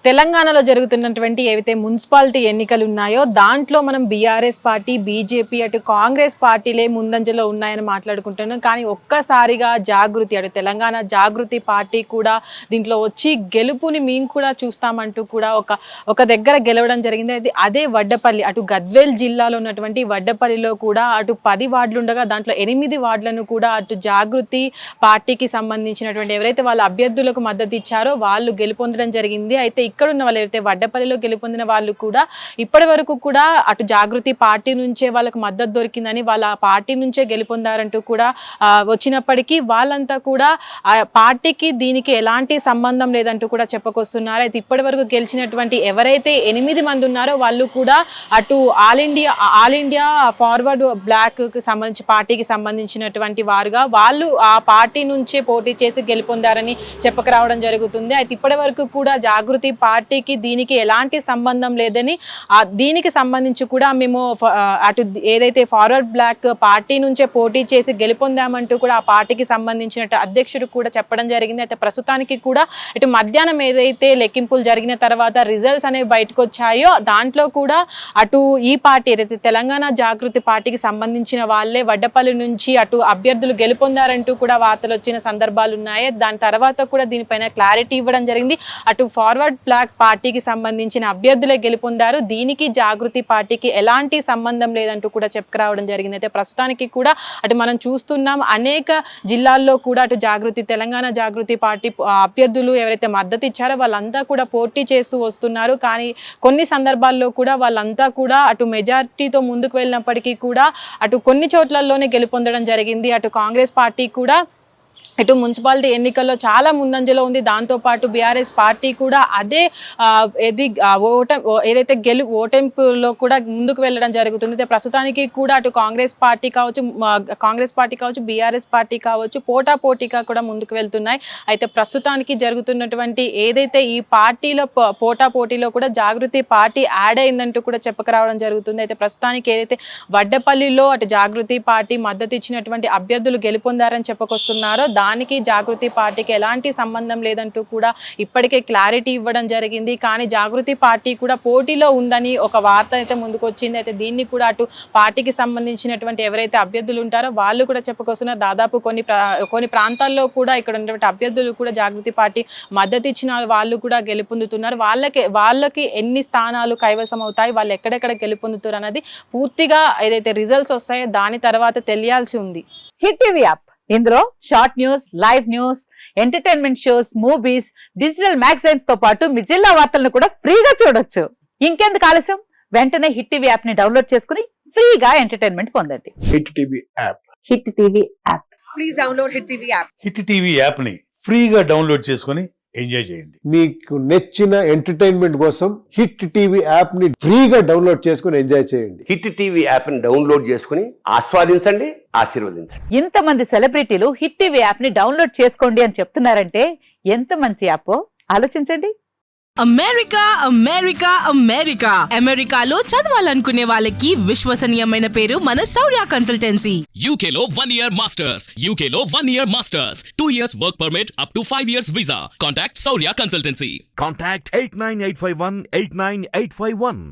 తెలంగాణలో జరుగుతున్నటువంటి ఏవైతే మున్సిపాలిటీ ఎన్నికలు ఉన్నాయో దాంట్లో మనం బీఆర్ఎస్ పార్టీ, బీజేపీ, అటు కాంగ్రెస్ పార్టీలే ముందంజలో ఉన్నాయని మాట్లాడుకుంటున్నాం. కానీ ఒక్కసారిగా జాగృతి, అటు తెలంగాణ జాగృతి పార్టీ కూడా దీంట్లో వచ్చి గెలుపుని మేము కూడా చూస్తామంటూ కూడా ఒక దగ్గర గెలవడం జరిగింది. అదే వడ్డపల్లి, అటు గద్వేల్ జిల్లాలో ఉన్నటువంటి వడ్డపల్లిలో కూడా అటు 10 వార్డులు ఉండగా దాంట్లో 8 వార్డులను కూడా అటు జాగృతి పార్టీకి సంబంధించినటువంటి ఎవరైతే వాళ్ళ అభ్యర్థులకు మద్దతు ఇచ్చారో వాళ్ళు గెలుపొందడం జరిగింది. అయితే ఇక్కడ ఉన్న వాళ్ళు ఎవరైతే వడ్డపల్లిలో గెలుపొందిన వాళ్ళు కూడా ఇప్పటి వరకు కూడా అటు జాగృతి పార్టీ నుంచే వాళ్ళకు మద్దతు దొరికిందని, వాళ్ళ పార్టీ నుంచే గెలుపొందారంటూ కూడా వచ్చినప్పటికీ వాళ్ళంతా కూడా ఆ పార్టీకి దీనికి ఎలాంటి సంబంధం లేదంటూ కూడా చెప్పుకొస్తున్నారు. అయితే ఇప్పటి వరకు గెలిచినటువంటి ఎవరైతే 8 మంది ఉన్నారో వాళ్ళు కూడా అటు ఆల్ ఇండియా ఫార్వర్డ్ బ్లాక్ కి సంబంధించి పార్టీకి సంబంధించినటువంటి వారుగా వాళ్ళు ఆ పార్టీ నుంచే పోటీ చేసి గెలుపొందారని చెప్పకరావడం జరుగుతుంది. అయితే ఇప్పటి వరకు కూడా జాగృతి పార్టీకి దీనికి ఎలాంటి సంబంధం లేదని, దీనికి సంబంధించి కూడా మేము అటు ఏదైతే ఫార్వర్డ్ బ్లాక్ పార్టీ నుంచే పోటీ చేసి గెలుపొందామంటూ కూడా ఆ పార్టీకి సంబంధించిన అధ్యక్షుడు కూడా చెప్పడం జరిగింది. అయితే ప్రస్తుతానికి కూడా ఇటు మధ్యాహ్నం ఏదైతే లెక్కింపులు జరిగిన తర్వాత రిజల్ట్స్ అనేవి బయటకు వచ్చాయో దాంట్లో కూడా అటు ఈ పార్టీ ఏదైతే తెలంగాణ జాగృతి పార్టీకి సంబంధించిన వాళ్ళే వడ్డపల్లి నుంచి అటు అభ్యర్థులు గెలుపొందారంటూ కూడా వార్తలు వచ్చిన సందర్భాలు ఉన్నాయి. దాని తర్వాత కూడా దీనిపైన క్లారిటీ ఇవ్వడం జరిగింది. అటు ఫార్వర్డ్ బ్లాక్ పార్టీకి సంబంధించిన అభ్యర్థులే గెలుపొందారు, దీనికి జాగృతి పార్టీకి ఎలాంటి సంబంధం లేదంటూ కూడా చెప్పుకురావడం జరిగింది. అయితే ప్రస్తుతానికి కూడా అటు మనం చూస్తున్నాం అనేక జిల్లాల్లో కూడా అటు జాగృతి తెలంగాణ జాగృతి పార్టీ అభ్యర్థులు ఎవరైతే మద్దతు ఇచ్చారో వాళ్ళంతా కూడా పోటీ చేస్తూ వస్తున్నారు. కానీ కొన్ని సందర్భాల్లో కూడా వాళ్ళంతా కూడా అటు మెజారిటీతో ముందుకు వెళ్ళినప్పటికీ కూడా అటు కొన్ని చోట్లలోనే గెలుపొందడం జరిగింది. అటు కాంగ్రెస్ పార్టీ కూడా ఇటు మున్సిపాలిటీ ఎన్నికల్లో చాలా ముందంజలో ఉంది. దాంతోపాటు బీఆర్ఎస్ పార్టీ కూడా అదే ఏదైతే ఓటమిలో కూడా ముందుకు వెళ్ళడం జరుగుతుంది. ప్రస్తుతానికి కూడా అటు కాంగ్రెస్ పార్టీ కావచ్చు బీఆర్ఎస్ పార్టీ కావచ్చు పోటాపోటీగా కూడా ముందుకు వెళ్తున్నాయి. అయితే ప్రస్తుతానికి జరుగుతున్నటువంటి ఏదైతే ఈ పార్టీలో పోటాపోటీలో కూడా జాగృతి పార్టీ యాడ్ అయిందంటూ కూడా చెప్పకరావడం జరుగుతుంది. అయితే ప్రస్తుతానికి ఏదైతే వడ్డపల్లిలో అటు జాగృతి పార్టీ మద్దతు ఇచ్చినటువంటి అభ్యర్థులు గెలుపొందారని చెప్పుకొస్తున్నారో దానికి జాగృతి పార్టీకి ఎలాంటి సంబంధం లేదంటూ కూడా ఇప్పటికే క్లారిటీ ఇవ్వడం జరిగింది. కానీ జాగృతి పార్టీ కూడా పోటీలో ఉందని ఒక వార్త అయితే ముందుకు వచ్చింది. అయితే దీన్ని కూడా అటు పార్టీకి సంబంధించినటువంటి ఎవరైతే అభ్యర్థులు ఉంటారో వాళ్ళు కూడా చెప్పుకొస్తున్నారు. దాదాపు కొన్ని ప్రాంతాల్లో కూడా ఇక్కడ ఉన్నటువంటి అభ్యర్థులు కూడా జాగృతి పార్టీ మద్దతు ఇచ్చిన వాళ్ళు కూడా గెలుపొందుతున్నారు. వాళ్ళకి ఎన్ని స్థానాలు కైవసం అవుతాయి, వాళ్ళు ఎక్కడెక్కడ గెలుపొందుతారు అన్నది పూర్తిగా ఏదైతే రిజల్ట్స్ వస్తాయో దాని తర్వాత తెలియాల్సి ఉంది. హిట్ టీవీ యాప్, ఇందులో short news, live news, entertainment shows, movies, digital magazines తో పాటు మీ జిల్లా వార్తలను కూడా ఫ్రీగా చూడొచ్చు. ఇంకెందుకు ఆలస్యం, వెంటనే హిట్ టీవీ యాప్ ని డౌన్లోడ్ చేసుకుని ఫ్రీగా ఎంటర్టైన్మెంట్ పొందండి. Hit TV app. Hit TV app. Please download hit TV app. Hit TV app ని ఫ్రీగా డౌన్లోడ్ చేసుకుని ఎంజాయ్ చేయండి. మీకు నచ్చిన ఎంటర్టైన్మెంట్ కోసం హిట్ టీవీ యాప్ ని ఫ్రీగా డౌన్లోడ్ చేసుకుని ఎంజాయ్ చేయండి. హిట్ టీవీ యాప్ ని డౌన్లోడ్ చేసుకుని ఆస్వాదించండి, ఆశీర్వదించండి. ఇంతమంది సెలబ్రిటీలు హిట్ టీవీ యాప్ ని డౌన్లోడ్ చేసుకోండి అని చెప్తున్నారంటే ఎంత మంచి యాప్ ఆలోచించండి. అమెరికా అమెరికా అమెరికా అమెరికాలో చదవాలనుకునే వాళ్ళకి విశ్వసనీయమైన పేరు మన శౌర్య కన్సల్టెన్సీ. UK లో 1 year masters, UK లో 1 year masters, 2 years work permit up to 5 years visa. Contact Saurya Consultancy. Contact 89851 89851.